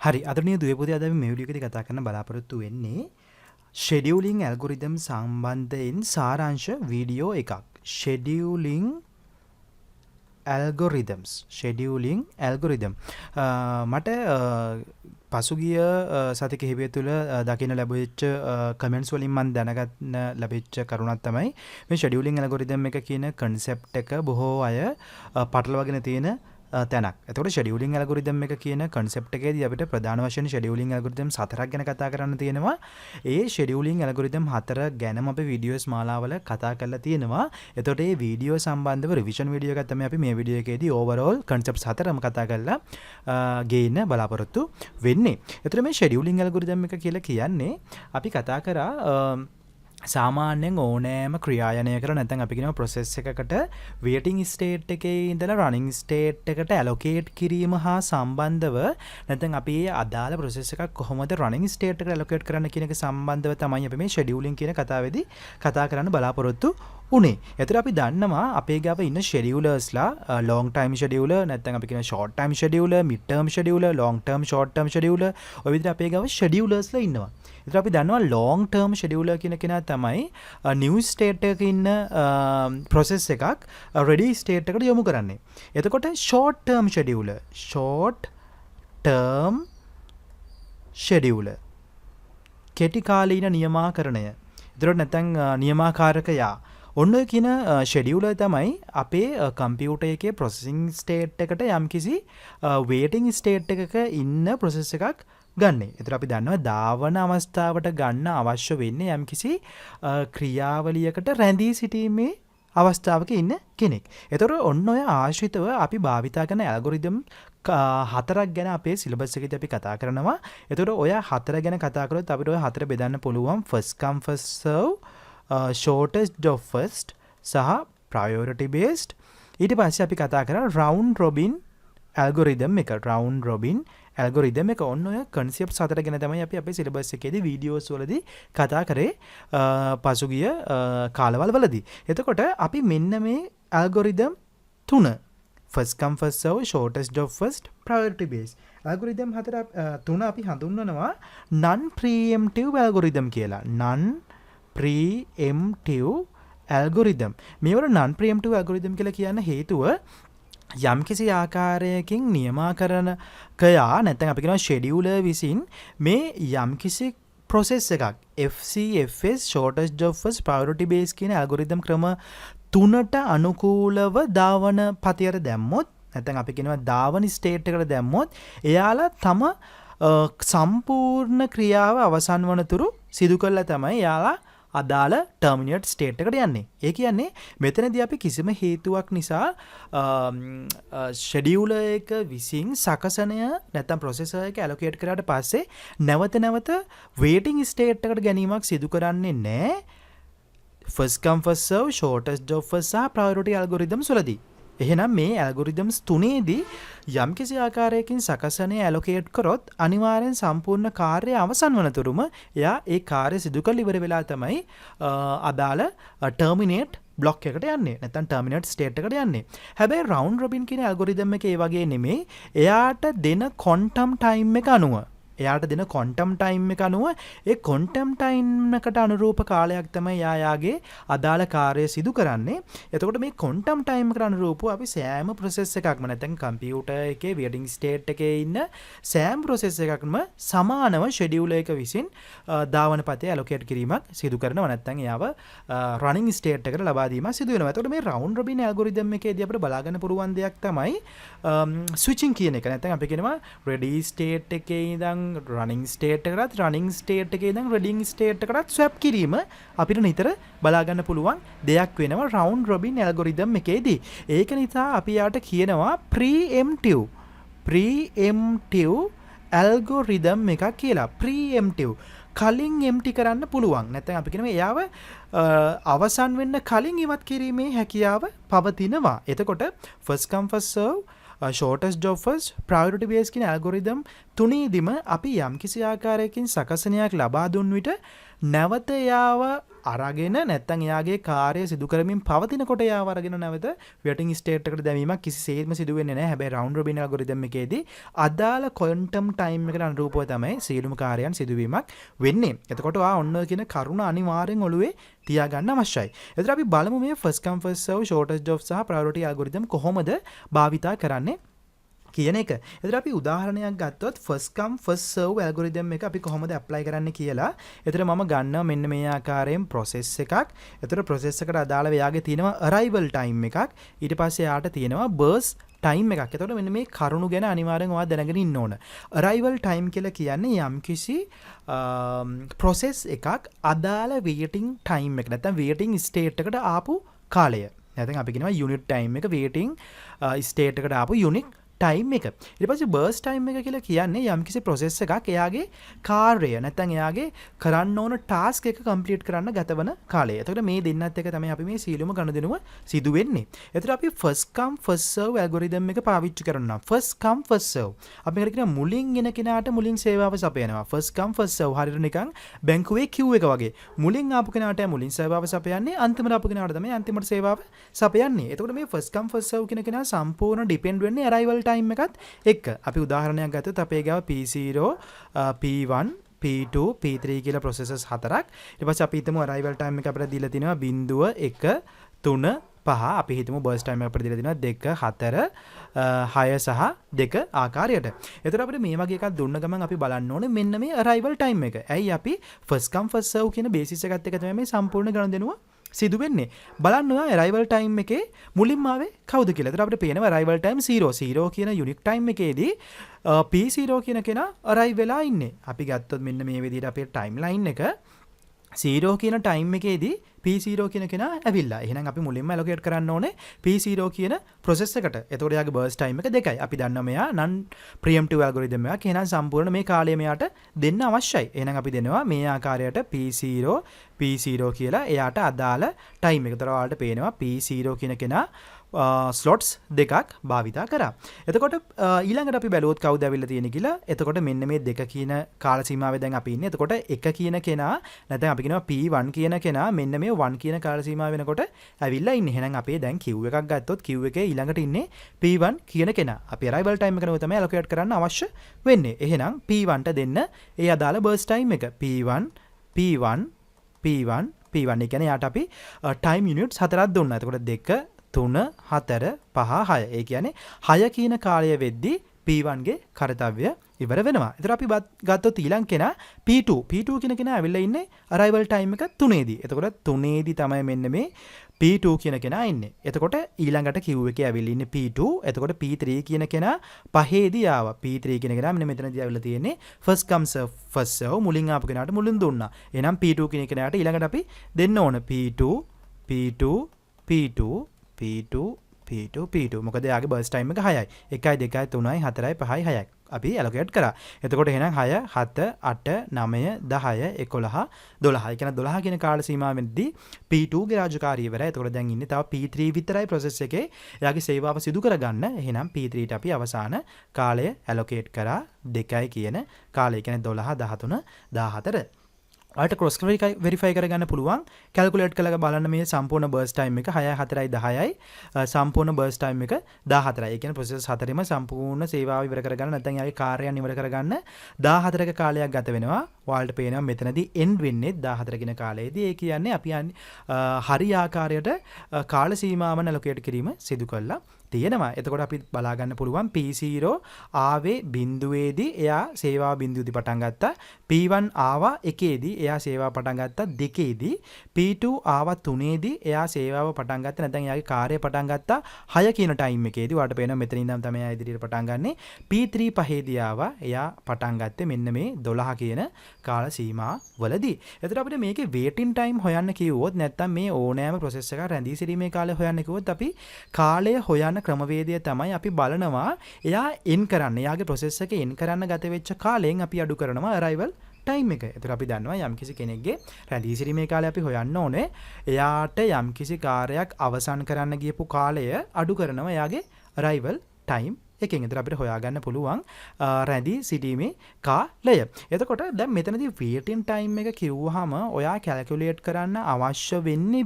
හරි අදරණීය දුවේ පුතේ අද අපි මේ වීඩියෝ එකේදී කතා කරන්න බලාපොරොත්තු වෙන්නේ scheduling algorithm සම්බන්ධයෙන් සාරාංශ වීඩියෝ එකක්. scheduling algorithm මට පසුගිය සති කිහිපය තුළ දකින්න ලැබෙච්ච කමෙන්ට්ස් වලින් මම දැනගන්න ලැබෙච්ච කරුණක් තමයි මේ scheduling algorithm එක කියන concept එක බොහෝ අය පටලවාගෙන තියෙන තැනක්. එතකොට scheduling algorithm එක කියන concept එකේදී අපිට ප්‍රධාන වශයෙන් scheduling algorithm 4ක් ගැන කතා කරන්න තියෙනවා. ඒ scheduling algorithm 4 ගැනම අපි වීඩියෝස් මාලාවල කතා කරලා තියෙනවා. එතකොට මේ වීඩියෝ සම්බන්ධව රිවිෂන් වීඩියෝ එකක් තමයි අපි මේ වීඩියෝ එකේදී overall concepts 4ම කතා කරලා ගේන්න බලාපොරොත්තු වෙන්නේ. එතකොට මේ scheduling algorithm එක කියලා කියන්නේ අපි කතා කරා සාමාන්‍යයෙන් ඕනෑම ක්‍රියායනයකට නැත්නම් අපි කියනවා process එකකට waiting state එකේ ඉඳලා running state එකට allocate කිරීම හා සම්බන්ධව නැත්නම් අපි මේ අදාළ process එකක් කොහොමද running state එකට allocate කරන්න කියන එක සම්බන්ධව තමයි අපි මේ scheduling කියන කතාවේදී කතා කරන්න බලාපොරොත්තු උනේ. එතකොට අපි දන්නවා අපේ ගාව ඉන්න schedulers-ලා long time scheduler නැත්නම් අපි කියන short time scheduler, mid term scheduler, long term short term scheduler ඔය විදිහට අපේ ගාව schedulers-ලා ඉන්නවා. එතකොට අපි දන්නවා long term scheduler කියන කෙනා තමයි new state එකක ඉන්න process එකක් ready state එකට යොමු කරන්නේ. එතකොට short term scheduler කෙටි කාලීන නියමාකරණය. එතකොට නැත්නම් නියමාකාරකයා ඔන්න ඔය කියන scheduler තමයි අපේ කම්පියුටර් එකේ processing state එකට යම්කිසි waiting state එකක ඉන්න process එකක් ගන්නෙ. ඒතර අපි දන්නවා ධාවන අවස්ථාවට ගන්න අවශ්‍ය වෙන්නේ යම්කිසි ක්‍රියාවලියකට රැඳී සිටීමේ අවස්ථාවක ඉන්න කෙනෙක්. ඒතර ඔන්න ඔය ආශ්‍රිතව අපි භාවිතා කරන ඇල්ගොරිතම් 4ක් ගැන අපේ සිලබස් එකේදී අපි කතා කරනවා. ඒතර ඔය 4 ගැන කතා කරොත් අපිට ඔය 4 බෙදන්න පුළුවන් first come first serve, shortest job first සහ priority based. ඊට පස්සේ අපි කතා කරා round robin algorithm එක. round robin algorithm එක ඔන්න ඔය concepts 4 ගැන තමයි අපි අපේ syllabus එකේදී videos වලදී කතා කරේ පසුගිය කාලවල වලදී. එතකොට අපි මෙන්න මේ algorithm 3 first come first serve, shortest job first, priority based algorithm 3 අපි හඳුන්වනවා non preemptive algorithm කියලා. non preemptive algorithm. මේවට non preemptive algorithm කියලා කියන්න හේතුව යම්කිසි ආකාරයකින් නියමාකරණකයා නැත්නම් අපි කියනවා scheduler විසින් මේ යම්කිසි process එකක් FCFS shortest job first priority based කියන algorithm ක්‍රම තුනට අනුකූලව ධාවන පතියට දැම්මොත් නැත්නම් අපි කියනවා ධාවන state එකට දැම්මොත් එයාලා තම සම්පූර්ණ ක්‍රියාව අවසන් වනතුරු සිදු කළා තමයි එයාලා අදාළ terminate state එකට යන්නේ. ඒ කියන්නේ මෙතනදී අපි කිසිම හේතුවක් නිසා scheduler එක විසින් සකසනය නැත්නම් processor එක allocate කරාට පස්සේ නැවත waiting state එකට ගැනීමක් සිදු කරන්නේ නැහැ. first come first serve, shortest job first සහ priority algorithms වලදී. එහෙනම් මේ algorithms තුනේදී යම්කිසි ආකාරයකින් සකසනය allocate කරොත් අනිවාර්යෙන් සම්පූර්ණ කාර්යය අවසන් වනතුරුම එයා ඒ කාර්යය සිදු කරලා ඉවර වෙලා තමයි අදාළ terminate block එකට යන්නේ නැත්නම් terminate state එකට යන්නේ. හැබැයි round robin කියන algorithm එක ඒ වගේ නෙමෙයි. එයාට දෙන quantum time එක අනුව quantum time එක අනුව ඒ quantum time එකට අනුරූප කාලයක් තමයි යාගේ අදාළ කාර්යය සිදු කරන්නේ. එතකොට මේ quantum time එකට අනුරූපව අපි සෑම process එකක්ම නැත්නම් computer එකේ waiting state එකේ ඉන්න සෑම process එකක්ම සමානව scheduler එක විසින් ධාවන පතේ allocate කිරීමක් සිදු කරනවා නැත්නම් එයාව running state එකට ලබා දීමක් සිදු වෙනවා. එතකොට මේ round robin algorithm එකේදී අපිට බලා ගන්න පුළුවන් දෙයක් තමයි switching කියන එක. නැත්නම් අපි කියනවා ready state එකේ ඉඳන් running state එකකට running state එකේ ඉඳන් ready state එකකට swap කිරීම අපිට නිතර බලා ගන්න පුළුවන් දෙයක් වෙනවා round robin algorithm එකේදී. ඒක නිසා අපි යාට කියනවා preemptive algorithm එකක් කියලා. preemptive කලින් empty කරන්න පුළුවන්. නැත්නම් අපි කියනවා එයාව අවසන් වෙන්න කලින් ඉවත් කිරීමේ හැකියාව පවතිනවා. එතකොට first come first serve, shortest job first, priority based කියන algorithm තුනේදීම අපි යම්කිසි ආකාරයකින් සකසනයක් ලබා දුන් විට නැවත යාව අරගෙන නැත්නම් එයාගේ කාර්යය සිදු කරමින් පවතිනකොට එයාව අරගෙන නැවත waiting state එකට දැමීමක් කිසිසේත්ම සිදු වෙන්නේ නැහැ. හැබැයි round robin algorithm එකේදී අදාළ quantum time එකට අනුරූපව තමයි සියලුම කාර්යයන් සිදුවීමක් වෙන්නේ. එතකොට ඔන්න ඔය කියන කරුණ අනිවාර්යෙන් ඔළුවේ තියාගන්න අවශ්‍යයි. එතකොට අපි බලමු මේ first come first serve shortest job සහ priority algorithm කොහොමද භාවිතා කරන්නේ කියන එක. එතකොට අපි උදාහරණයක් ගත්තොත් first come first serve algorithm එක අපි කොහොමද apply කරන්න කියලා. එතකොට මම ගන්නවා මෙන්න මේ ආකාරයෙන් process එකක්. එතකොට process එකට අදාළව එයාගේ තියෙනවා arrival time එකක්. ඊට පස්සේ එයාට තියෙනවා burst time එකක්. එතකොට මෙන්න මේ කරුණු ගැන අනිවාර්යෙන් ඔයා දැනගෙන ඉන්න ඕන. arrival time කියලා කියන්නේ යම්කිසි process එකක් අදාළ waiting time එක නැත්නම් waiting state එකට ආපු කාලය. නැත්නම් අපි කියනවා unit time එක waiting state එකට ආපු unit time එක. ඊට පස්සේ burst time එක කියලා කියන්නේ යම්කිසි process එකක් එයාගේ කාර්යය නැත්නම් එයාගේ කරන්න ඕන task එක complete කරන්න ගතවන කාලය. එතකොට මේ දෙන්නත් එක තමයි අපි මේ සීලුම ගනුදෙනුව සිදු වෙන්නේ. එතකොට අපි first come first serve algorithm එක පාවිච්චි කරනවා. first come first serve. අපි මේකට කියනවා මුලින් එන කෙනාට මුලින් සේවාව සපයනවා. first come first serve හරියට නිකන් බැංකුවේ queue එක වගේ. මුලින් ආපු කෙනාට මුලින් සේවාව සපයන්නේ අන්තිමට ආපු කෙනාට තමයි අන්තිමට සේවාව සපයන්නේ. එතකොට මේ first come first serve කියන කෙනා සම්පූර්ණ depend වෙන්නේ arrival time එකත් එක්ක. අපි උදාහරණයක් ගත්තොත් අපේ ගාව P0 P1 P2 P3 කියලා processes හතරක්. ඊට පස්සේ අපි හිතමු arrival time එක අපිට දීලා තිනවා 0 1 3 5. අපි හිතමු burst time එක අපිට දීලා තිනවා 2 4 6 සහ 2 ආකාරයට. එතකොට අපිට මේ වගේ එකක් දුන්න ගමන් අපි බලන්න ඕනේ මෙන්න මේ arrival time එක. ඇයි අපි first come first serve කියන basis එකත් එක තමයි මේ සම්පූර්ණ ගණන් සිදු වෙන්නේ. බලන්න ඔයා arrival time එකේ මුලින්ම ආවේ කවුද කියලා. එතකොට අපිට පේනවා arrival time 0 කියන unique time එකේදී P0 කියන කෙනා arrive වෙලා ඉන්නේ. අපි ගත්තොත් මෙන්න මේ විදිහට අපේ timeline එක 0 කියන time එකේදී P0 කියන කෙනා ඇවිල්ලා. එහෙනම් අපි මුලින්ම allocate කරන්න ඕනේ P0 කියන process එකට. එතකොට එයාගේ burst time එක 2යි. අපි දන්නවා මෙයා non preemptive algorithm එකක්. එහෙනම් සම්පූර්ණ මේ කාලය මෙයාට දෙන්න අවශ්‍යයි. එහෙනම් අපි දෙනවා මේ ආකාරයට P0 කියලා එයාට අදාළ time එක. ඒතර ඔයාලට පේනවා P0 කියන කෙනා ස්ලොට්ස් දෙකක් භාවිතා කරා. එතකොට ඊළඟට අපි බැලුවොත් කවුද ඇවිල්ලා තියෙන්නේ කියලා. එතකොට මෙන්න මේ 2 කියන කාල සීමාවේ දැන් අපි ඉන්නේ. එතකොට 1 කියන කෙනා නැත්නම් අපි කියනවා P1 කියන කෙනා මෙන්න මේ 1 කියන කාල සීමාව වෙනකොට ඇවිල්ලා ඉන්නේ. එහෙනම් අපේ දැන් queue එකක් ගත්තොත් queue එකේ ඊළඟට ඉන්නේ P1 කියන කෙනා. අපි arrival time එක නෝ තමයි allocate කරන්න අවශ්‍ය වෙන්නේ. එහෙනම් P1ට දෙන්න ඒ අදාළ burst time එක P1 ඒ කියන්නේ යාට අපි time units 4ක් දුන්නා. එතකොට 2 3 4 5 6. ඒ කියන්නේ 6 කියන කාලය වෙද්දී P1 ගේ කාර්යය ඉවර වෙනවා. ඒතර අපි ගත්තොත් ඊළඟ කෙනා P2 කියන කෙනා ඇවිල්ලා ඉන්නේ arrival time එක 3ේදී. එතකොට 3ේදී තමයි මෙන්න මේ P2 කියන කෙනා ඉන්නේ. එතකොට ඊළඟට queue එකේ ඇවිල්ලා ඉන්නේ P2. එතකොට P3 කියන කෙනා 5ේදී ආවා. P3 කියන කෙනා මෙන්න මෙතනදී ඇවිල්ලා තියෙන්නේ first come first serve මුලින් ආපු කෙනාට මුලින් දුන්නා. එහෙනම් P2 කියන කෙනාට ඊළඟට අපි දෙන්න ඕන P2 මොකද එයාගේ burst time එක 6යි. 1 2 3 4 5 6යි. අපි allocate කරා. එතකොට එහෙනම් 6 7 8 9 10 11 12. ඒ කියන්නේ 12 කියන කාල සීමාවෙදී P2 ගේ රාජකාරිය ඉවරයි. එතකොට දැන් ඉන්නේ තව P3 විතරයි process එකේ එයාගේ සේවාව සිදු කරගන්න. එහෙනම් P3ට අපි අවසාන කාලය allocate කරා 2යි කියන කාලය. ඒ කියන්නේ 12 13 14. ඔයාලට cross verify කරගන්න පුළුවන්. calculate කරලා බලන්න මේ සම්පූර්ණ burst time එක 6 4යි 10යි සම්පූර්ණ burst time එක 14යි. ඒ කියන්නේ process හතරෙම සම්පූර්ණ සේවාව ඉවර කරගන්න නැත්නම් යාගේ කාර්යයන් ඉවර කරගන්න 14ක කාලයක් ගත වෙනවා. ඔයාලට පේනවා මෙතනදී end වෙන්නේ 14 කියන කාලයේදී. ඒ කියන්නේ අපි හරි ආකාරයට කාල සීමාවන් allocate කිරීම සිදු කළා තියෙනවා. එතකොට අපි බලා ගන්න පුළුවන් P0 ආවේ බිඳුවේදී එයා සේවාව බිඳුවේදී පටන් ගත්තා. P1 ආවා 1ේදී එයා සේවාව පටන් ගත්තා 2ේදී. P2 ආවා 3ේදී එයා සේවාව පටන් ගත්තා නැත්නම් එයාගේ කාර්යය පටන් ගත්තා 6 කියන ටයිම් එකේදී. ඔයාලට පේනවා මෙතන ඉඳන් තමයි එයා ඉදිරියට පටන් ගන්නෙ. P3 5ේදී ආවා එයා පටන් ගත්තේ මෙන්න මේ 12 කියන කාල සීමා වලදී. එතකොට අපිට මේකේ waiting time හොයන්න කිව්වොත් නැත්නම් මේ ඕනෑම process එකක් රැඳී සිටීමේ කාලය හොයන්න කිව්වොත් අපි කාලය හොයන ක්‍රමවේදය තමයි අපි බලනවා එයා එන් කරන්න. එයාගේ process එක එන් කරන්න ගත වෙච්ච කාලයෙන් අපි අඩු කරනවා arrival time එක. එතකොට අපි දන්නවා යම්කිසි කෙනෙක්ගේ රැඳී සිටීමේ කාලය අපි හොයන්න ඕනේ. එයාට යම්කිසි කාර්යයක් අවසන් කරන්න ගියපු කාලය අඩු කරනවා එයාගේ arrival time එකෙන්. එතන අපිට හොයාගන්න පුළුවන් රැඳී සිටීමේ කාලය. එතකොට දැන් මෙතනදී waiting time එක කිව්වහම ඔයා කැල්කියුලේට් කරන්න අවශ්‍ය වෙන්නේ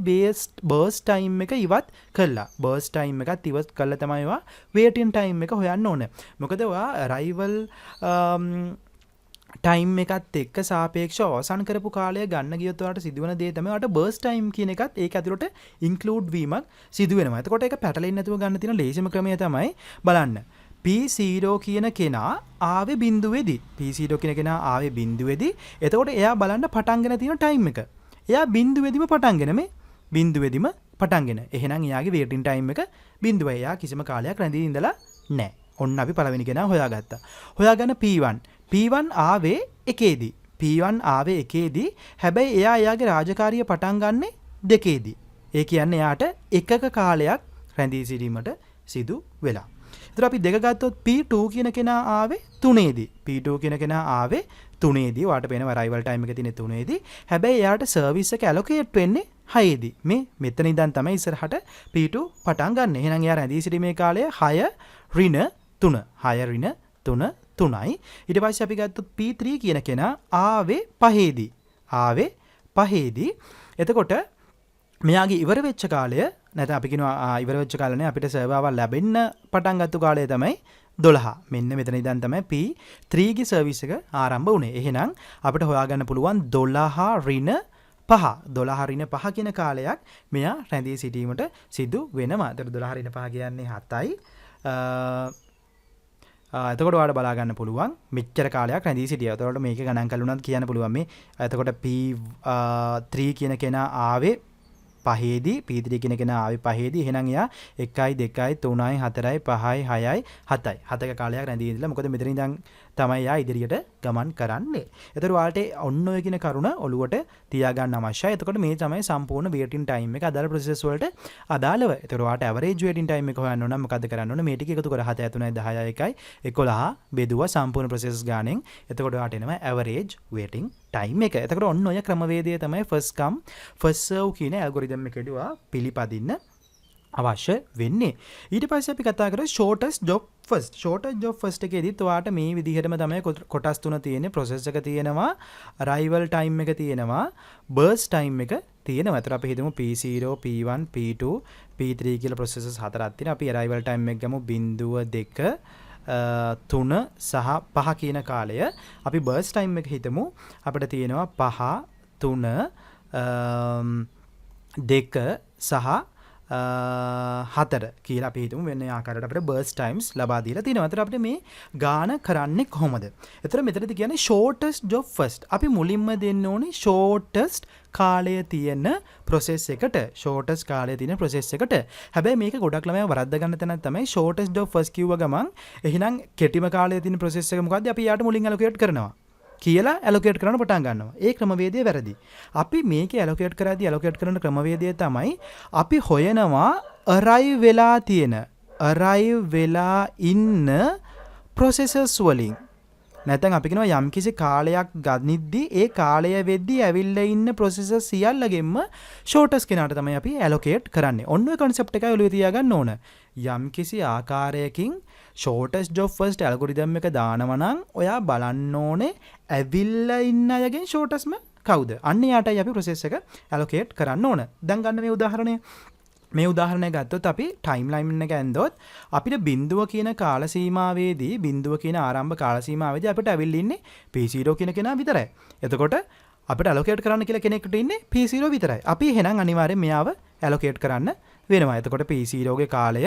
burst time එක ඉවත් කළා. burst time එකත් ඉවත් කළා තමයි ඔයා waiting time එක හොයන්න ඕනේ. මොකද ඔයා arrival ටයිම් එකත් එක්ක සාපේක්ෂව අවසන් කරපු කාලය ගන්න ගියොත් ඔයාලට සිදුවන දේ තමයි ඔයාලට බර්ස්ට් ටයිම් කියන එකත් ඒක ඇතුළට ඉන්ක්ලූඩ් වීමක් සිදු වෙනවා. එතකොට ඒක පැටලෙන්නේ නැතුව ගන්න තියෙන ලේසිම ක්‍රමය තමයි බලන්න. P0 කියන කෙනා ආවේ බිඳුවේදී. P0 කියන කෙනා ආවේ බිඳුවේදී. එතකොට එයා බලන්න පටන්ගෙන තියෙන ටයිම් එක. එයා බිඳුවේදීම පටන්ගෙන මේ බිඳුවේදීම පටන්ගෙන. එහෙනම් එයාගේ වේටින් ටයිම් එක බිඳුවයි. එයා කිසිම කාලයක් රැඳී ඉඳලා නැහැ. ඔන්න අපි පළවෙනි කෙනා හොයාගත්තා. හොයාගන්න P1. P1 ආවේ එකේදී. P1 ආවේ එකේදී. හැබැයි එයා එයාගේ රාජකාරිය පටන් ගන්නෙ දෙකේදී. ඒ කියන්නේ එයාට එකක කාලයක් රැඳී සිටීමට සිදු වෙලා. ඒතර අපි දෙක ගත්තොත් P2 කියන කෙනා ආවේ 3ේදී. P2 කියන කෙනා ආවේ 3ේදී. ඔයාලට පේනවා arrival time එක තියෙන්නේ 3ේදී. හැබැයි එයාට සර්විස් එක allocate වෙන්නේ 6ේදී. මේ මෙතන ඉඳන් තමයි ඉස්සරහට P2 පටන් ගන්න. එහෙනම් එයා රැඳී සිටීමේ කාලය 6 ඍණ 3. 6 ඍණ 3 3යි. ඊට පස්සේ අපි ගත්තොත් P3 කියන කෙනා ආවේ 5ේදී. ආවේ 5ේදී. එතකොට මෙයාගේ ඉවර වෙච්ච කාලය නැත්නම් අපි කියනවා ඉවර වෙච්ච කාලේ අපිට සර්වර් ලැබෙන්න පටන් ගත්ත කාලය තමයි 12. මෙන්න මෙතන ඉඳන් තමයි P3 ගේ සර්විස් එක ආරම්භ වුණේ. එහෙනම් අපිට හොයාගන්න පුළුවන් 12 ඍණ 5. 12 ඍණ 5 කියන කාලයක් මෙයා රැඳී සිටීමට සිදු වෙනවා. ඒතර 12 ඍණ 5 කියන්නේ 7යි. එතකොට ඔයාලට බලා ගන්න පුළුවන් මෙච්චර කාලයක් රැඳී සිටියා. එතකොට මේක ගණන් කළුණත් කියන්න පුළුවන් මේ. එතකොට P3 කියන කෙනා ආවේ 5ේදී. P3 කියන කෙනා ආවේ 5ේදී. එහෙනම් එයා 1යි 2යි 3යි 4යි 5යි 6යි 7යි. 7ක කාලයක් රැඳී ඉඳලා මොකද මෙතන ඉඳන් තමයි එයා ඉදිරියට ගමන් කරන්නේ. එතකොට ඔයාලට ඔන්න ඔය කියන කරුණ ඔලුවට තියාගන්න අවශ්‍යයි. එතකොට මේ තමයි සම්පූර්ණ waiting time එක අදාළ process වලට අදාළව. එතකොට ඔයාලට average waiting time එක හොයන්න ඕන නම් මොකද්ද කරන්න ඕන? මේ ටික එකතු කර 7 3 10 1යි 11 බෙදුවා සම්පූර්ණ process ගානෙන්. එතකොට ඔයාලට එනවා average waiting time එක. එතකොට ඔන්න ඔය ක්‍රමවේදය තමයි first come first serve කියන algorithm එකේදී ඔයා පිළිපදින්න අවශ්‍ය වෙන්නේ. ඊට පස්සේ අපි කතා කරා shortest job first. shortest job first එකේදීත් ඔයාලට මේ විදිහටම තමයි කොටස් තුන තියෙන්නේ. process එක තියෙනවා, arrival time එක තියෙනවා, burst time එක තියෙනවා. ඒතර අපි හිතමු P0, P1, P2, P3 කියලා processes හතරක් තියෙනවා. අපි arrival time එක ගමු 0.2 3 සහ 5 කියන කාලය. අපි burst time එක හිතමු. අපිට තියෙනවා 5 3 2 සහ 4 කියලා අපි හිතමු. වෙන ආකාරයට අපිට burst times ලබා දීලා තියෙනවා. ඒතර අපිට මේ ගාන කරන්නේ කොහොමද? ඒතර මෙතනදී කියන්නේ shortest job first. අපි මුලින්ම දෙන්න ඕනේ shortest කාලය තියෙන process එකට. shortest කාලය තියෙන process එකට. හැබැයි මේක ගොඩක් ළමයා වරද්ද ගන්න තැනක් තමයි shortest job first කිව්ව ගමන් එහෙනම් කෙටිම කාලය තියෙන process එක මොකද්ද? අපි යාට මුලින් allocate කරනවා කියලා allocate කරන්න පටන් ගන්නවා. ඒ ක්‍රමවේදය වැරදි. අපි මේකේ allocate කරද්දී allocate කරන ක්‍රමවේදය තමයි අපි හොයනවා arrive වෙලා ඉන්න processes වලින්. නැත්නම් අපි කියනවා යම්කිසි කාලයක් ගනිද්දී ඒ කාලය වෙද්දී ඇවිල්ලා ඉන්න processes සියල්ලගෙම shortest කෙනාට තමයි අපි allocate කරන්නේ. ඔන්න ඔය concept එකයි ඔළුවේ තියාගන්න ඕන. යම්කිසි ආකාරයකින් shortest job first algorithm එක දානවා නම් ඔයා බලන්න ඕනේ ඇවිල්ලා ඉන්න අයගෙන් shortestම කවුද? අන්න යාටයි අපි process එක allocate කරන්න ඕන. දැන් ගන්න මේ උදාහරණය. මේ උදාහරණය ගත්තොත් අපි ටයිම්ලයින් එක ඇන්දොත් අපිට බිඳුව කියන කාල සීමාවේදී බිඳුව කියන ආරම්භ කාල සීමාවේදී අපිට ඇවිල්ලා ඉන්නේ P0 කියන කෙනා විතරයි. එතකොට අපිට allocate කරන්න කියලා කෙනෙක්ට ඉන්නේ P0 විතරයි. අපි එහෙනම් අනිවාර්යෙන් මෙයාව allocate කරන්න වෙනවා. එතකොට P0 ගේ කාලය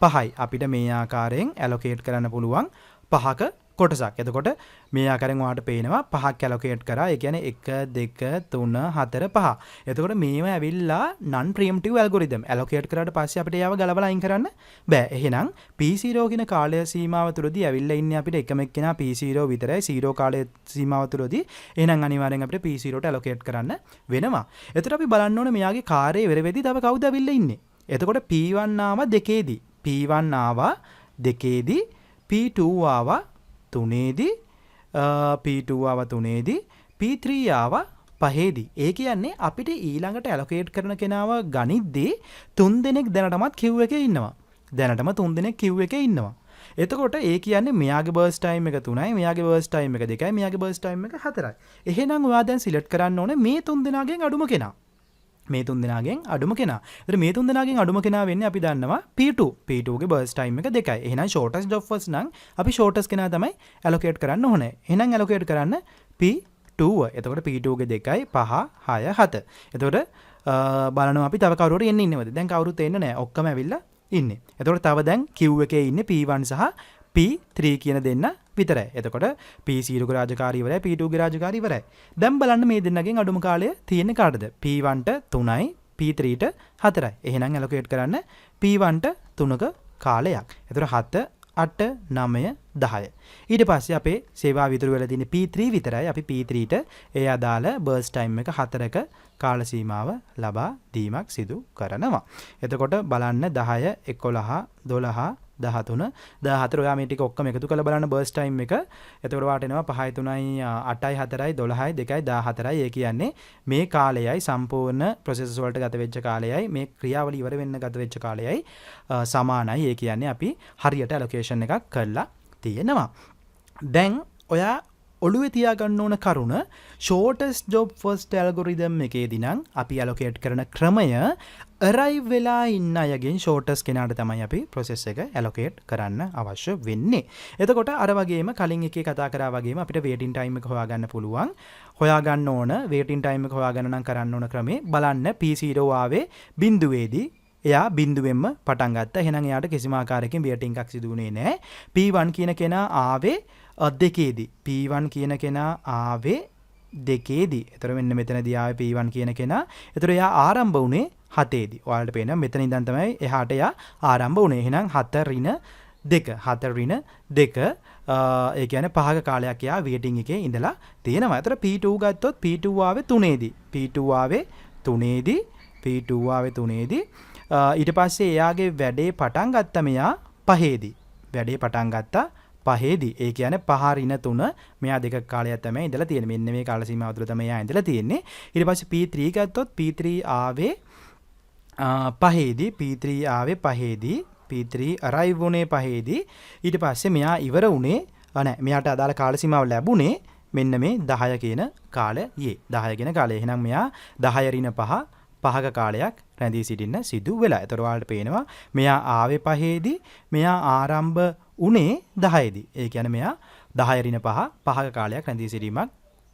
5යි. අපිට මේ ආකාරයෙන් allocate කරන්න පුළුවන් 5ක කොටසක්. එතකොට මේ ආකාරයෙන් ඔයාලට පේනවා 5ක් allocate කරා. ඒ කියන්නේ 1 2 3 4 5. එතකොට මේව ඇවිල්ලා non preemptive algorithm. allocate කරාට පස්සේ අපිට ඒව ගලවලා අයින් කරන්න බෑ. එහෙනම් P0 කියන කාලය සීමාව තුළදී ඇවිල්ලා ඉන්නේ අපිට එකම එක්කෙනා P0 විතරයි. 0 කාලය සීමාව තුළදී එහෙනම් අනිවාර්යෙන් අපිට P0ට allocate කරන්න වෙනවා. එතකොට අපි බලන්න ඕනේ මෙයාගේ කාර්යය ඉවර වෙද්දී තව කවුද ඇවිල්ලා ඉන්නේ. එතකොට P1 ආවා දෙකේදී. P1 ආවා දෙකේදී. P2 ආවා 3ේදී. P2 ආවා 3ේදී. P3 ආවා 5ේදී. ඒ කියන්නේ අපිට ඊළඟට allocate කරන කෙනාව ගනිද්දී 3 දෙනෙක් දැනටමත් queue එකේ ඉන්නවා. දැනටම 3 දෙනෙක් queue එකේ ඉන්නවා. එතකොට ඒ කියන්නේ මෙයාගේ බර්ස් ටයිම් එක 3යි, මෙයාගේ බර්ස් ටයිම් එක 2යි, මෙයාගේ බර්ස් ටයිම් එක 4යි. එහෙනම් ඔයා දැන් සිලෙක්ට් කරන්න ඕනේ මේ 3 දෙනාගෙන් අඩුම කෙනා. මේ 3 දෙනාගෙන් අඩුම කෙනා. ඒතර මේ 3 දෙනාගෙන් අඩුම කෙනා වෙන්නේ අපි දන්නවා P2. P2 ගේ බර්ස් ටයිම් එක 2යි. එහෙනම් shortest job first නම් අපි shortest කෙනා තමයි allocate කරන්න ඕනේ. එහෙනම් allocate කරන්න P2. එතකොට P2 ගේ 2යි 5 6 7. එතකොට බලනවා අපි තව කවුරු හරි එන්න ඉන්නවද? දැන් කවුරුත් එන්නේ නැහැ. ඔක්කොම ඇවිල්ලා ඉන්නේ. එතකොට තව දැන් Q එකේ ඉන්නේ P1 සහ P3 කියන දෙන්න විතරයි. එතකොට P0 ගේ රාජකාරී ඉවරයි, P2 ගේ රාජකාරී ඉවරයි. දැන් බලන්න මේ දෙන්නගෙන් අඩුම කාලය තියෙන්නේ කාටද? P1ට 3යි, P3ට 4යි. එහෙනම් allocate කරන්න P1ට 3ක කාලයක්. එතකොට 7 8 9 10. ඊට පස්සේ අපේ සේවා විතර වෙලා තියෙන P3 විතරයි. අපි P3ට ඒ අදාළ බර්ස් ටයිම් එක 4ක කාල සීමාව ලබා දීමක් සිදු කරනවා. එතකොට බලන්න 10 11 12 13 14 ඔයා මේ ටික ඔක්කොම එකතු කරලා බලන්න බර්ස් ටයිම් එක. එතකොට වාට එනවා 5යි 3යි 8යි 4යි 12යි 2යි 14යි. ඒ කියන්නේ මේ කාලයයි සම්පූර්ණ ප්‍රොසෙසර්ස් වලට ගත වෙච්ච කාලයයි මේ ක්‍රියාවලිය ඉවර වෙන්න ගත වෙච්ච කාලයයි සමානයි. ඒ කියන්නේ අපි හරියට ඇලොකේෂන් එකක් කරලා තියෙනවා. දැන් ඔයා ඔළුවේ තියාගන්න ඕන කරුණ shortest job first algorithm එකේදී නම් අපි allocate කරන ක්‍රමය arrive වෙලා ඉන්න අයගෙන් shortest කෙනාට තමයි අපි process එක allocate කරන්න අවශ්‍ය වෙන්නේ. එතකොට අර වගේම කලින් එකේ කතා කරා වගේම අපිට waiting time එක හොයාගන්න පුළුවන්. හොයාගන්න ඕන waiting time එක හොයාගන්න නම් කරන්න ඕන ක්‍රමේ බලන්න P0 ආවේ බිඳුවේදී එයා බිඳුවෙන්ම පටන් ගත්තා. එහෙනම් එයාට කිසිම ආකාරයකින් waiting එකක් සිදු වුණේ නැහැ. P1 කියන කෙනා ආවේ දෙකේදී. P1 කියන කෙනා ආවේ දෙකේදී. ඒතර මෙන්න මෙතනදී ආවේ P1 කියන කෙනා. ඒතර එයා ආරම්භ වුණේ 7ේදී. ඔයාලට පේනවා මෙතන ඉඳන් තමයි එහාට එයා ආරම්භ වුණේ. එහෙනම් 7 ඍණ 2 7 ඍණ 2 ඒ කියන්නේ 5ක කාලයක් එයා waiting එකේ ඉඳලා තියෙනවා. ඒතර P2 ගත්තොත් P2 ආවේ 3ේදී. P2 ආවේ 3ේදී. P2 ආවේ 3ේදී. ඊට පස්සේ එයාගේ වැඩේ පටන් ගත්ත මෙයා 5ේදී. වැඩේ පටන් ගත්තා 5ේදී. ඒ කියන්නේ 5 ඍණ 3 මෙයා දෙක කාලයක් තමයි ඉඳලා තියෙන්නේ. මෙන්න මේ කාල සීමාව තුළ තමයි එයා ඉඳලා තියෙන්නේ. ඊට පස්සේ P3 ගත්තොත් P3 ආවේ 5ේදී. P3 ආවේ 5ේදී. P3 arrive වුණේ 5ේදී. ඊට පස්සේ මෙයා ඉවර වුණේ නැහැ. මෙයාට අදාළ කාල සීමාව ලැබුණේ මෙන්න මේ 10 කියන කාලයේ. 10 කියන කාලය. එහෙනම් මෙයා 10 ඍණ 5 5ක කාලයක් රැඳී සිටින්න සිදු වෙලා. ඒතර ඔයාලට පේනවා මෙයා ආවේ 5ේදී, මෙයා ආරම්භ උනේ 10ේදී. ඒ කියන්නේ මෙයා 10 ඍණ 5 5ක කාලයක් රැඳී සිටීමක්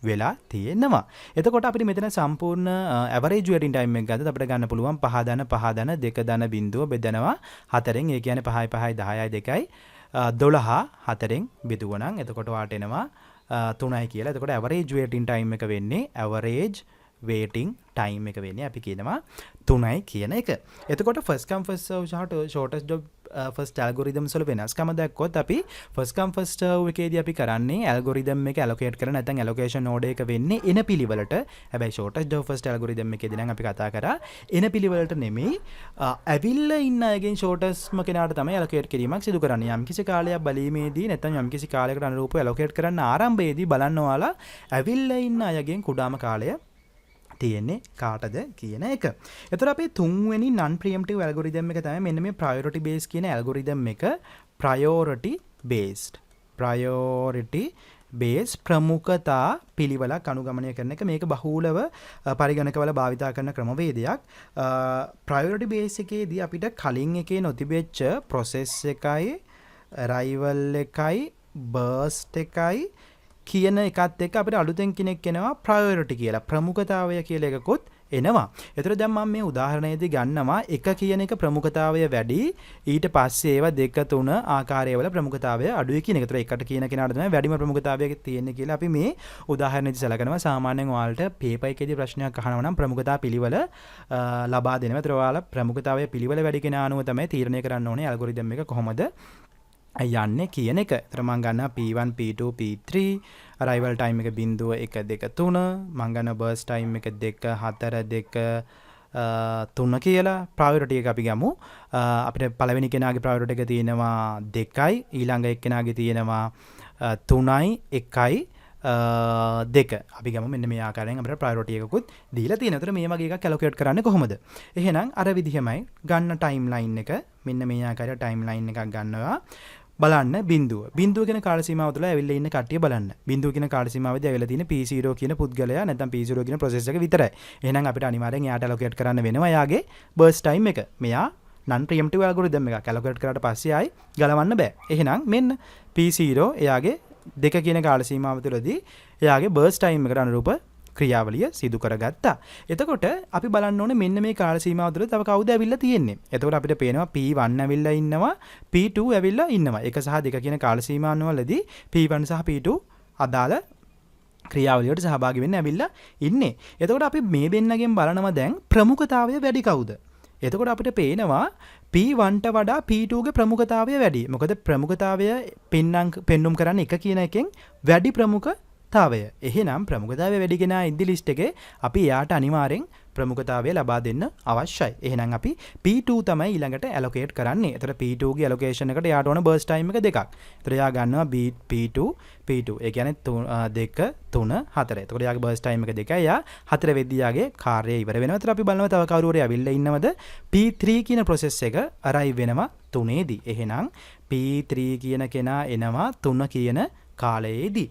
වෙලා තියෙනවා. එතකොට අපිට මෙතන සම්පූර්ණ ඇවරේජ් වේටින් ටයිම් එක ගත්තොත් අපිට ගන්න පුළුවන් 5 ධන 5 ධන 2 ධන බිඳුව බෙදනවා 4ෙන්. ඒ කියන්නේ 5යි 5යි 10යි 2යි 12 4ෙන් බෙදුවා නම් එතකොට වාට එනවා 3යි කියලා. එතකොට ඇවරේජ් වේටින් ටයිම් එක වෙන්නේ ඇවරේජ් waiting time එක වෙන්නේ අපි කියනවා 3යි කියන එක. එතකොට first come first serve සහ shortest job first algorithms වල වෙනස්කම දැක්කොත් අපි first come first serve එකේදී අපි කරන්නේ algorithm එක allocate කරන නැත්නම් allocation order එක වෙන්නේ එන පිළිවෙලට. හැබැයි shortest job first algorithm එකේදී නම් අපි කතා කරා එන පිළිවෙලට නෙමෙයි ඇවිල්ලා ඉන්න අයගෙන් shortestම කෙනාට තමයි allocate කිරීමක් සිදු කරන්නේ. යම්කිසි කාලයක් බැලීමේදී නැත්නම් යම්කිසි කාලයකට අනුරූපව allocate කරන්න ආරම්භයේදී බලන්න ඔයාලා ඇවිල්ලා ඉන්න අයගෙන් කුඩාම කාලය තියෙන්නේ කාටද කියන එක. එතකොට අපි තුන්වෙනි non preemptive algorithm එක තමයි මෙන්න මේ priority based කියන algorithm එක. priority based ප්‍රමුඛතා පිළිවෙලක් අනුගමනය කරන එක. මේක බහූලව පරිගණකවල භාවිතා කරන ක්‍රමවේදයක්. priority based එකේදී අපිට කලින් එකේ නොතිබෙච්ච process එකයි arrival එකයි burst එකයි කියන එකත් එක්ක අපිට අලුතෙන් කෙනෙක් එනවා priority කියලා. ප්‍රමුඛතාවය කියලා එකකුත් එනවා. ඒතර දැන් මම මේ උදාහරණයේදී ගන්නවා එක කියන එක ප්‍රමුඛතාවය වැඩි ඊට පස්සේ ඒවා 2 3 ආකාරයවල ප්‍රමුඛතාවය අඩුයි කියන එක. ඒතර එකට කියන කෙනාට තමයි වැඩිම ප්‍රමුඛතාවය තියෙන්නේ කියලා අපි මේ උදාහරණයේදී සලකනවා. සාමාන්‍යයෙන් ඔයාලට පේපර් එකේදී ප්‍රශ්නයක් අහනවා නම් ප්‍රමුඛතා පිළිවෙල ලබා දෙනවා. ඒතර ඔයාලා ප්‍රමුඛතාවය පිළිවෙල වැඩි කෙනා අනුව තමයි තීරණය කරන්න ඕනේ ඇල්ගොරිතම් එක කොහොමද යන්නේ කියන එක. ඒතර මම ගන්නවා P1 P2 P3 arrival time එක 0 1 2 3 මම ගන්නවා burst time එක 2 4 2 3 කියලා. priority එක අපි ගමු. අපිට පළවෙනි කෙනාගේ priority එක තියෙනවා 2යි, ඊළඟ එක්කෙනාගේ තියෙනවා 3යි 1යි 2. අපි ගමු මෙන්න මේ ආකාරයෙන් අපිට priority එකකුත් දීලා තියෙනවා. ඒතර මේ වගේ එකක් allocate කරන්නේ කොහොමද? එහෙනම් අර විදිහමයි ගන්න timeline එක මෙන්න මේ ආකාරයට timeline එකක් ගන්නවා. බලන්න බිඳුව. බිඳුව කියන කාල සීමාව තුළ ඇවිල්ලා ඉන්න කට්ටිය බලන්න. බිඳුව කියන කාල සීමාවේදී ඇවිල්ලා තියෙන P0 කියන පුද්ගලයා නැත්නම් P0 කියන process එක විතරයි. එහෙනම් අපිට අනිවාර්යෙන් එයාට allocate කරන්න වෙනවා එයාගේ burst time එක. මෙයා non preemptive algorithm එකක් allocate කරාට පස්සේ ආයි ගලවන්න බෑ. එහෙනම් මෙන්න P0 එයාගේ 2 කියන කාල සීමාව තුළදී එයාගේ burst time එකට අනුරූප ක්‍රියාවලිය සිදු කරගත්තා. එතකොට අපි බලන්න ඕනේ මෙන්න මේ කාල සීමාව තුළ තව කවුද ඇවිල්ලා තියෙන්නේ. එතකොට අපිට පේනවා P1 ඇවිල්ලා ඉන්නවා, P2 ඇවිල්ලා ඉන්නවා. 1 සහ 2 කියන කාල සීමාවන් වලදී P1 සහ P2 අදාළ ක්‍රියාවලියට සහභාගී වෙන්න ඇවිල්ලා ඉන්නේ. එතකොට අපි මේ දෙන්නගෙන් බලනවා දැන් ප්‍රමුඛතාවය වැඩි කවුද? එතකොට අපිට පේනවා P1ට වඩා P2ගේ ප්‍රමුඛතාවය වැඩි. මොකද ප්‍රමුඛතාවය පෙන්눔 කරන්නේ 1 කියන එකෙන් වැඩි ප්‍රමුඛතාවය. එහෙනම් ප්‍රමුඛතාවය වැඩි කෙනා ඉදි ලිස්ට් එකේ අපි යාට අනිවාර්යෙන් ප්‍රමුඛතාවය ලබා දෙන්න අවශ්‍යයි. එහෙනම් අපි P2 තමයි ඊළඟට allocate කරන්නේ. එතකොට P2 ගේ allocation එකට යාට ඕන burst time එක දෙකක්. එතකොට යා ගන්නවා P2 ඒ කියන්නේ 2 3 4. එතකොට යාගේ burst time එක දෙකයි. යා 4 වෙද්දී යාගේ කාර්යය ඉවර වෙනවා. එතකොට අපි බලනවා තව කවුරු හරි ඇවිල්ලා ඉන්නවද? P3 කියන process එක arrive වෙනවා 3 දී. එහෙනම් P3 කියන කෙනා එනවා 3 කියන කාලයේදී.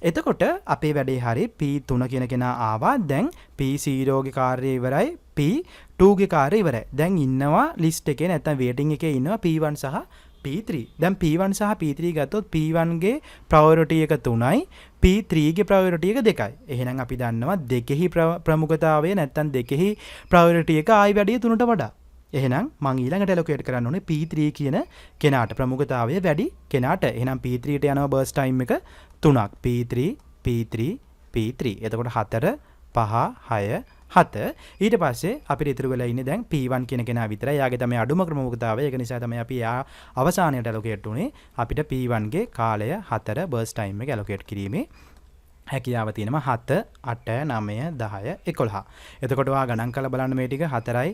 එතකොට අපේ වැඩේ හරි P3 කියන කෙනා ආවා. දැන් P0 ගේ කාර්යය ඉවරයි, P2 ගේ කාර්යය ඉවරයි. දැන් ඉන්නවා ලිස්ට් එකේ නැත්නම් වේටිං එකේ ඉන්නවා P1 සහ P3. දැන් P1 සහ P3 ගත්තොත් P1 ගේ ප්‍රයොරිටි එක 3යි, P3 ගේ ප්‍රයොරිටි එක 2යි. එහෙනම් අපි දන්නවා දෙකෙහි ප්‍රමුඛතාවය නැත්නම් දෙකෙහි ප්‍රයොරිටි එක ආයි වැඩි 3ට වඩා. එහෙනම් මම ඊළඟට allocate කරන්න ඕනේ P3 කියන කෙනාට ප්‍රමුඛතාවය වැඩි කෙනාට. එහෙනම් P3ට යනවා burst time එක 3ක්. P3. එතකොට 4 5 6 7. ඊට පස්සේ අපිට ඉතුරු වෙලා ඉන්නේ දැන් P1 කියන කෙනා විතරයි. යාගේ තමයි අඩුම ප්‍රමුඛතාවය. ඒක නිසා තමයි අපි යා අවසානයට allocate උනේ. අපිට P1 ගේ කාලය 4 burst time එක allocate කිරීමේ හැකියාව තියෙනවා 7 8 9 10 11. එතකොට ඔයා ගණන් කරලා බලන්න මේ ටික 4යි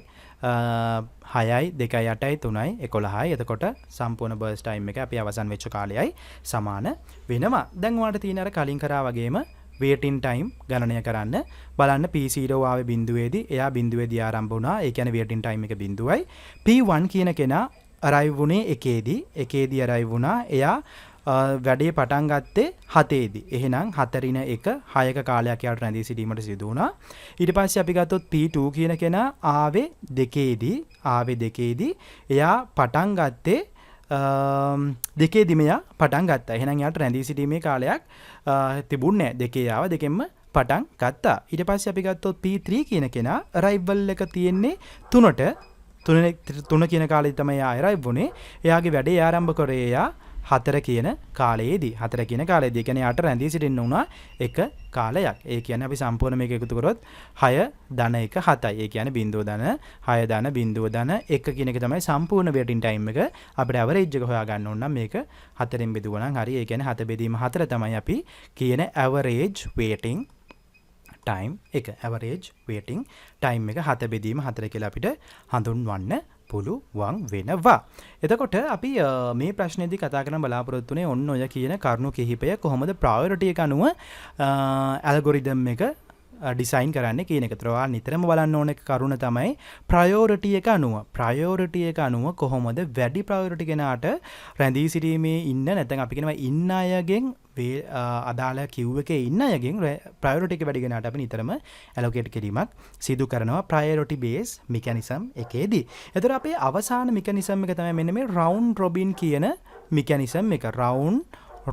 6යි 2යි 8යි 3යි 11යි. එතකොට සම්පූර්ණ burst time එක අපි අවසන් වෙච්ච කාලයයි සමාන වෙනවා. දැන් ඔයාලට තියෙන අර කලින් කරා වගේම waiting time ගණනය කරන්න බලන්න. P0 ආවේ බිඳුවේදී එයා බිඳුවේදී ආරම්භ වුණා. ඒ කියන්නේ waiting time එක බිඳුවයි. P1 කියන කෙනා arrive වුණේ එකේදී arrive වුණා. එයා වැඩේ පටන් ගත්තේ 7ේදී. එහෙනම් 4 1 6ක කාලයක් යාට රැඳී සිටීමට සිදු වුණා. ඊට පස්සේ අපි ගත්තොත් P2 කියන කෙනා ආවේ 2ේදී. එයා පටන් ගත්තේ 2ේදී මෙයා පටන් ගත්තා. එහෙනම් යාට රැඳී සිටීමේ කාලයක් තිබුණේ නැහැ. 2 ආව 2කින්ම පටන් ගත්තා. ඊට පස්සේ අපි ගත්තොත් P3 කියන කෙනා arrival එක තියෙන්නේ 3 කියන කාලෙදි තමයි එයා arrive වුණේ. එයාගේ වැඩේ ආරම්භ කරේ එයා 4 කියන කාලයේදී. 4 කියන කාලයේදී කියන්නේ යාට රැඳී සිටින්න උනා එක කාලයක්. ඒ කියන්නේ අපි සම්පූර්ණ මේක එකතු කරොත් 6 ධන 1 7යි. ඒ කියන්නේ බිංදුව ධන 6 ධන බිංදුව ධන 1 කියන එක තමයි සම්පූර්ණ waiting time එක. අපිට average එක හොයාගන්න ඕන නම් මේක 4ෙන් බෙදුවා නම් හරි. ඒ කියන්නේ 7 බෙදීම 4 තමයි අපි කියන average waiting time එක. average waiting time එක 7 බෙදීම 4 කියලා අපිට හඳුන්වන්න පුළුවන් වෙනවා. එතකොට අපි මේ ප්‍රශ්නේදී කතා කරන බලාපොරොත්තු වෙන්නේ ඔන්න ඔය කියන කරුණු කිහිපය කොහොමද ප්‍රයොරිටි එක අනුව ඇල්ගොරිතම් එක ඩිසයින් කරන්න කියන එක. ඒතර ඔයා නිතරම බලන්න ඕන කරුණ තමයි ප්‍රයොරිටි එක අනුව. ප්‍රයොරිටි එක අනුව කොහොමද වැඩි ප්‍රයොරිටි කෙනාට රැඳී සිටීමේ ඉන්න නැත්නම් අපි කියනවා ඉන්න අයගෙන් අදාළ කිව් එකේ ඉන්න අයගෙන් ප්‍රයොරිටි එක වැඩි කෙනාට අපි නිතරම allocate කිරීමක් සිදු කරනවා priority based mechanism එකේදී. ඒතර අපේ අවසාන mechanism එක තමයි මෙන්න මේ round robin කියන mechanism එක. round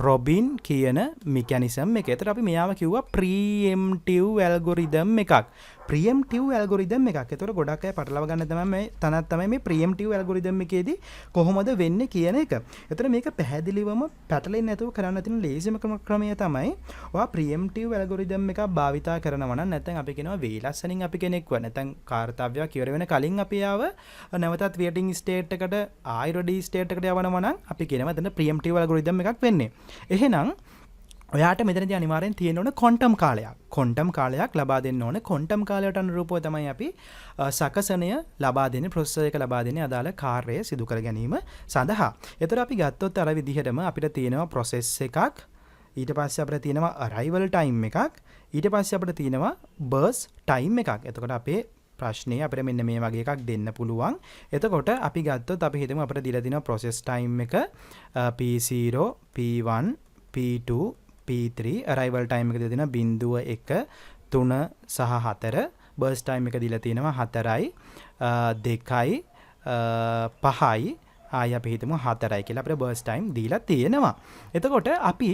robin කියන mechanism එක. ඒතර අපි මෙයාව කිව්වා preemptive algorithm එකක්. preemptive algorithm එකක්. ඒතර ගොඩක් අය පටලවා ගන්න තමයි මේ preemptive algorithm එකේදී කොහොමද වෙන්නේ කියන එක. ඒතර මේක පැහැදිලිවම පැටලෙන්නේ නැතුව කරන්න තියෙන ලේසිම ක්‍රමය තමයි ඔයා preemptive algorithm එකක් භාවිතා කරනවා නම් නැත්නම් අපි කියනවා වේලස්සනින් අපි කෙනෙක්ව නැත්නම් කාර්යතාවයක් ඉවර වෙන කලින් අපි ආව නැවතත් waiting state එකට ආයි ready state එකට යවනවා නම් අපි කියනවා එතන preemptive algorithm එකක් වෙන්නේ. එහෙනම් ඔයාට මෙතනදී අනිවාර්යෙන් තියෙන්න ඕන ක්වොන්ටම් කාලයක් ලබා දෙන්න ඕන. ක්වොන්ටම් කාලයට අනුරූපව තමයි අපි සකසනය ලබා දෙන්නේ, ප්‍රොසෙසර් එක ලබා දෙන්නේ අදාළ කාර්යය සිදු කර ගැනීම සඳහා. ඒතර අපි ගත්තොත් අර විදිහටම අපිට තියෙනවා process එකක්, ඊට පස්සේ අපිට තියෙනවා arrival time එකක්, ඊට පස්සේ අපිට තියෙනවා burst time එකක්. එතකොට අපේ ප්‍රශ්නේ අපිට මෙන්න මේ වගේ එකක් දෙන්න පුළුවන්. එතකොට අපි ගත්තොත් අපි හිතමු අපිට දීලා තියෙනවා process time එක P0, P1, P2, P3, arrival time එක දීලා තියෙනවා 0, 1, 3 සහ 4. burst time එක දීලා තියෙනවා 4යි, 2යි, 5යි. ආයි අපි හිතමු 4යි කියලා අපිට burst time දීලා තියෙනවා. එතකොට අපි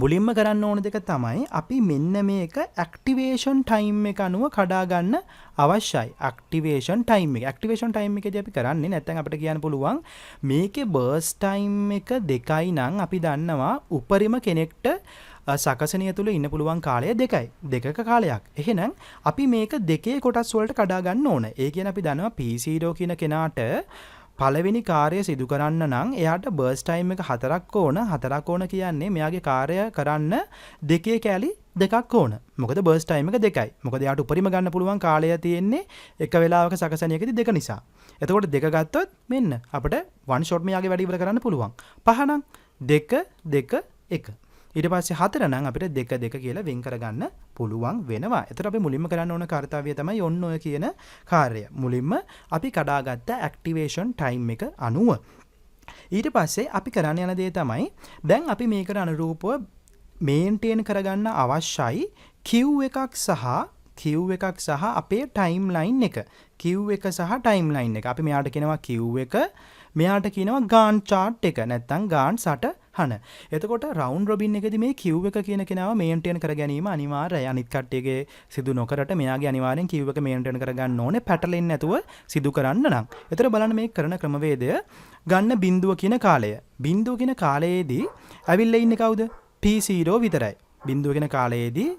මුලින්ම කරන්න ඕන දෙක තමයි අපි මෙන්න මේක ඇක්ටිවේෂන් ටයිම් එක අනුව කඩා ගන්න අවශ්‍යයි. ඇක්ටිවේෂන් ටයිම් එක. ඇක්ටිවේෂන් ටයිම් එකේදී අපි කරන්නේ නැත්නම් අපිට කියන්න පුළුවන් මේකේ බර්ස්ට් ටයිම් එක 2යි නම් අපි දන්නවා උපරිම කෙනෙක්ට සකසනිය තුල ඉන්න පුළුවන් කාලය 2යි. 2ක කාලයක්. එහෙනම් අපි මේක දෙකේ කොටස් වලට කඩා ගන්න ඕන. ඒ කියන්නේ අපි දන්නවා P0 කියන කෙනාට පළවෙනි කාර්යය සිදු කරන්න නම් එයාට බර්ස්ට් ටයිම් එක 4ක් ඕන. 4ක් ඕන කියන්නේ මෙයාගේ කාර්යය කරන්න දෙකේ කැලි 2ක් ඕන. මොකද බර්ස්ට් ටයිම් එක 2යි. මොකද එයාට උපරිම ගන්න පුළුවන් කාලය තියෙන්නේ එක වෙලාවක සකසනියකදී 2 නිසා. එතකොට 2 ගත්තොත් මෙන්න අපිට වන් ෂොට් මෙයාගේ වැඩ ඉවර කරන්න පුළුවන්. 5 නම් 2 2 1. ඊට පස්සේ 4 නම් අපිට 2 2 කියලා වෙන් කරගන්න පුළුවන් වෙනවා. එතකොට අපි මුලින්ම කරන්න ඕන කාර්යය තමයි ඔන්න ඔය කියන කාර්යය. මුලින්ම අපි කඩාගත්ත ඇක්ටිවේෂන් ටයිම් එක අනුව. ඊට පස්සේ අපි කරන්න යන දේ තමයි දැන් අපි මේකට අනුරූපව මේන්ටේන් කරගන්න අවශ්‍යයි queue එකක් සහ අපේ ටයිම් ලයින් එක. queue එක සහ ටයිම් ලයින් එක. අපි මෙයාට කියනවා queue එක, මෙයාට කියනවා Gantt chart එක නැත්නම් Gantt සටහන. එතකොට රවුන්ඩ් රොබින් එකේදී මේ queue එක කියන කෙනාව මේන්ටේන් කර ගැනීම අනිවාර්යයි. අනිත් කට්ටියගේ සිදු නොකරට මෙයාගේ අනිවාර්යෙන් queue එක මේන්ටේන් කරගන්න ඕනේ පැටලෙන්නේ නැතුව සිදු කරන්න නම්. එතකොට බලන්න මේ කරන ක්‍රමවේදය ගන්න බිඳුව කියන කාලය. බිඳුව කියන කාලයේදී ඇවිල්ලා ඉන්නේ කවුද? P0 විතරයි. බිඳුව කියන කාලයේදී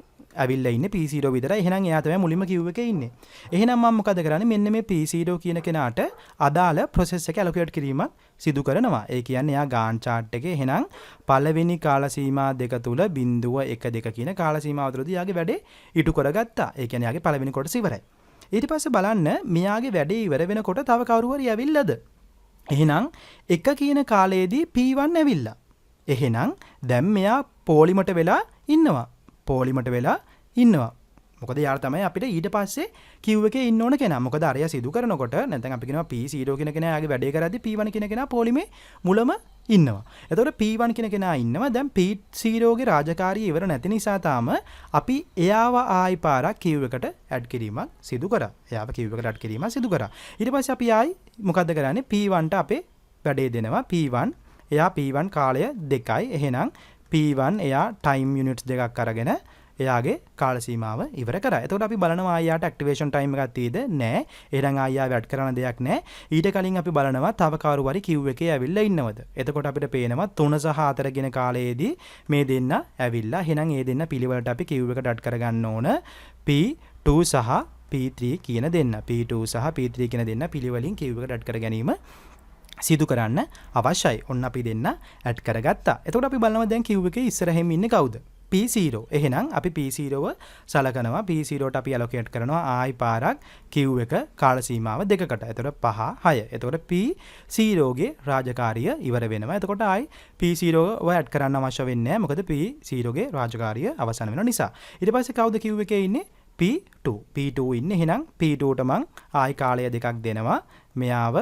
ඇවිල්ලා ඉන්නේ P0 විතරයි. එහෙනම් එයා තමයි මුලින්ම queue එකේ ඉන්නේ. එහෙනම් මම මොකද කරන්නේ? මෙන්න මේ P0 කියන කෙනාට අදාළ process එක allocate කිරීමක් සිදු කරනවා. ඒ කියන්නේ එයා Gantt chart එකේ එහෙනම් පළවෙනි කාල සීමා දෙක තුල 0.12 කියන කාල සීමාව තුලදී එයාගේ වැඩේ ඉටු කරගත්තා. ඒ කියන්නේ එයාගේ පළවෙනි කොටස ඉවරයි. ඊට පස්සේ බලන්න මෙයාගේ වැඩේ ඉවර වෙනකොට තව කවුරු හරි ඇවිල්ලාද? එහෙනම් 1 කියන කාලයේදී P1 ඇවිල්ලා. එහෙනම් දැන් මෙයා පොලිමට වෙලා ඉන්නවා. මොකද යාර තමයි අපිට ඊට පස්සේ queue එකේ ඉන්න ඕන කෙනා. මොකද අරයා සිදු කරනකොට නැත්නම් අපි කියනවා P0 කියන කෙනා යාගේ වැඩේ කරද්දී P1 කියන කෙනා පොලිමේ මුලම ඉන්නවා. එතකොට P1 කියන කෙනා ඉන්නවා. දැන් P0 ගේ රාජකාරිය ඉවර නැති නිසා තාම අපි එයාව ආයි පාරක් queue එකට ඇඩ් කිරීමක් සිදු කරා. ඊට පස්සේ අපි ආයි මොකද්ද කරන්නේ? P1 ට අපේ වැඩේ දෙනවා. P1 එයා P1 කාලය 2යි. එහෙනම් P1 එයා ටයිම් යුනිට්ස් දෙකක් අරගෙන එයාගේ කාල සීමාව ඉවර කරා. එතකොට අපි බලනවා ආයෙත් ඇක්ටිවේෂන් ටයිම් එකක් තියෙද? නැහැ. එහෙනම් ආයෙත් වැඩ් කරන දෙයක් නැහැ. ඊට කලින් අපි බලනවා තව කවුරු හරි queue එකේ ඇවිල්ලා ඉන්නවද? එතකොට අපිට පේනවා 3 සහ 4 කියන කාලයේදී මේ දෙන්න ඇවිල්ලා. එහෙනම් ඒ දෙන්න පිළිවෙලට අපි queue එකට ඇඩ් කරගන්න ඕන. P2 සහ P3 කියන දෙන්න. P2 සහ P3 කියන දෙන්න පිළිවෙලින් queue එකට ඇඩ් කර ගැනීම සිදු කරන්න අවශ්‍යයි. ඔන්න අපි දෙන්න ඇඩ් කරගත්තා. එතකොට අපි බලනවා දැන් queue එකේ ඉස්සරහින් ඉන්නේ කවුද? P0. එහෙනම් අපි P0ව සලකනවා. P0ට අපි allocate කරනවා ආයි පාරක් queue එක කාල සීමාව දෙකකට. එතකොට 5 6. එතකොට P0 ගේ රාජකාරිය ඉවර වෙනවා. එතකොට ආයි P0ව ඇඩ් කරන්න අවශ්‍ය වෙන්නේ නැහැ. මොකද P0 ගේ රාජකාරිය අවසන් වෙන නිසා. ඊට පස්සේ කවුද queue එකේ ඉන්නේ? P2 ඉන්නේ. එහෙනම් P2ට මං ආයි කාලය දෙකක් දෙනවා. මෙයාව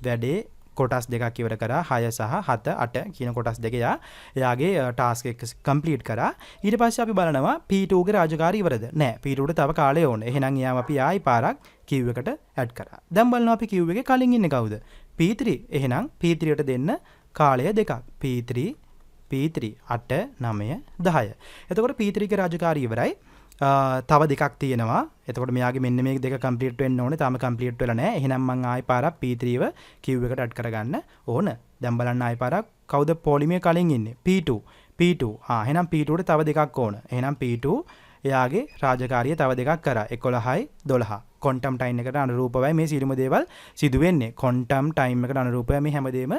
වැඩේ කොටස් දෙකක් ඉවර කරා. 6 සහ 7 8 කියන කොටස් දෙක එයාගේ ටාස්ක් එක කම්ප්ලීට් කරා. ඊට පස්සේ අපි බලනවා P2 ගේ රාජකාරිය ඉවරද? නෑ. P2ට තව කාලය ඕනේ. එහෙනම් එයාව අපි ආයි පාරක් queue එකට ඇඩ් කරා. දැන් බලනවා අපි queue එකේ කලින් ඉන්නේ කවුද? P3. එහෙනම් P3ට දෙන්න කාලය දෙකක්. P3 8 9 10. එතකොට P3 ගේ රාජකාරිය ඉවරයි. තව දෙකක් තියෙනවා. එතකොට මෙයාගේ මෙන්න මේ දෙක කම්ප්ලීට් වෙන්න ඕනේ. තාම කම්ප්ලීට් වෙලා නැහැ. එහෙනම් මං ආයි පාරක් P3ව queue එකට ඇඩ් කරගන්න ඕන. දැන් බලන්න ආයි පාරක් කවුද පොලිමේ කලින් ඉන්නේ? P2. එහෙනම් P2ට තව දෙකක් ඕන. එහෙනම් P2 එයාගේ රාජකාරිය තව දෙකක් කරා. 11යි 12. ක්වොන්ටම් ටයිම් එකට අනුරූපවයි මේ සියලුම දේවල් සිදු වෙන්නේ. ක්වොන්ටම් ටයිම් එකට අනුරූපව මේ හැමදේම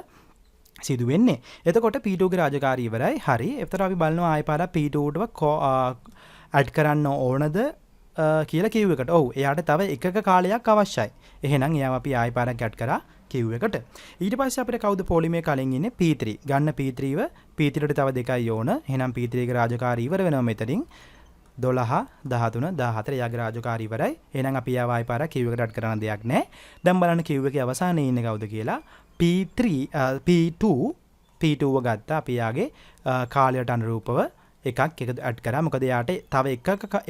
සිදු වෙන්නේ. එතකොට P2 ගේ රාජකාරිය ඉවරයි. හරි. එතකොට අපි බලනවා ආයි පාරක් P2ට ඇඩ් කරන්න ඕනද කියලා queue එකට. ඔව් එයාට තව එකක කාලයක් අවශ්‍යයි. එහෙනම් එයාව අපි ආයි පාරක් ඇඩ් කරා queue එකට. ඊට පස්සේ අපිට කවුද පොලිමේ කලින් ඉන්නේ? P3. ගන්න P3ව P3ට තව දෙකයි ඕන. එහෙනම් P3 ගේ රාජකාරිය ඉවර වෙනවා මෙතනින්. 12 13 14 යාගේ රාජකාරී ඉවරයි. එහෙනම් අපි ආවයි පාරක් queue එකට ඇඩ් කරන්න දෙයක් නැහැ. දැන් බලන්න queue එකේ අවසානයේ ඉන්නේ කවුද කියලා. P2 P2 ගත්තා අපි යාගේ කාලයට අනුරූපව එකක් ඇඩ් කරා. මොකද යාට තව